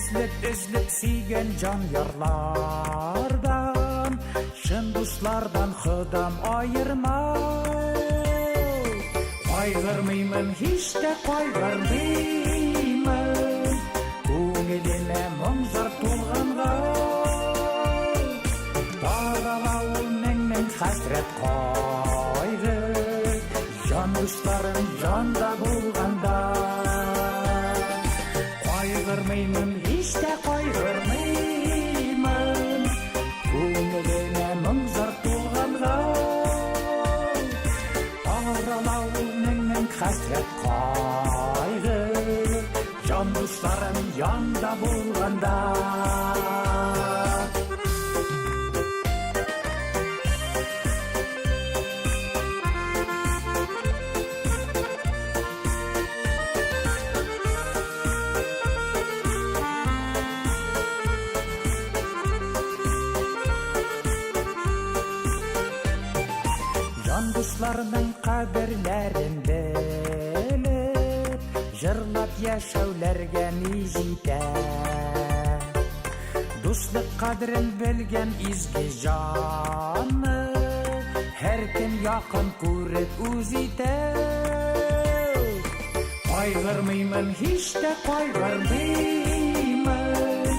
Үзлеп сүйген жан ярлардан, шын дуслардан Құдам айырмай. Қайғырмаймын, еш те қайғырмаймын, көңіліме мұң зар толғанға. Бағалауыл мен хасрет қайғы, жан дусларым жанда болғанда. Қайғырмаймын, еш те қайғырмаймын, көңіліме мұң зар толғанға. Аралауыл мен хасрет қайғы, жан дусларым янда болғанда. Жан дусларының қадірлерін біліп, жырлап яшәуләргә ни җитә. Дуслык қадірін білген изге жанны, һәр кем якын күреп үз итә. Кайгырмыймын, һич тә кайгырмыймын,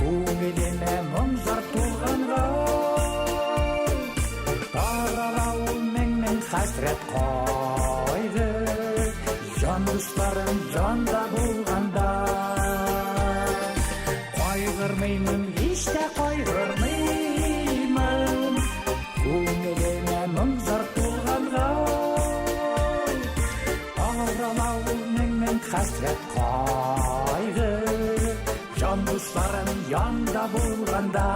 күңелемә моң зар тулганга. Хасрет қайғы, жан дусларым жанда болғанда. Қайғырмаймын, еш те қайғырмаймын, көңіліме мұң зар толғанға. Аралауыл мен хасрет қайғы, жан дусларым янда болғанда.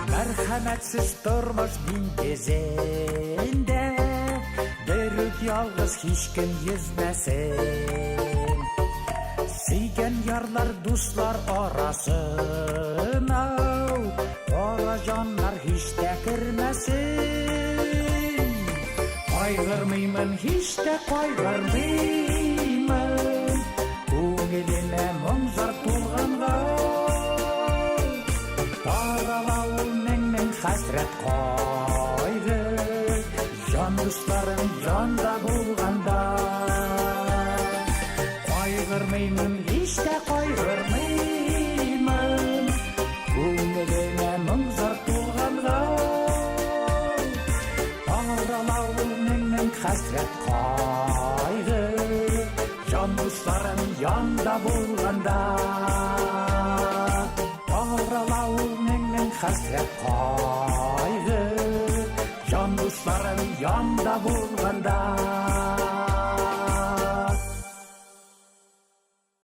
Merhametsiz durmuş bin gezinde, bir yalnız hiç kim yüzmesin. Siygen yarlar dostlar arasına, kara canlar hiç de girmesin. Kaygırmıyım, hiç de kaygırmıyım, көңіліме мұң зар толғанға. Аралауыл мен хасрет қайғы, жан дусларым жанда болғанда. Қайғырмаймын, еш те қайғырмаймын, көңіліме мұң зар толғанға. Аралауыл мен хасрет қайғы, жан дусларым янда болғанда. Аралауыл мен хасрет қайғы, жан дусларым янда болғанда.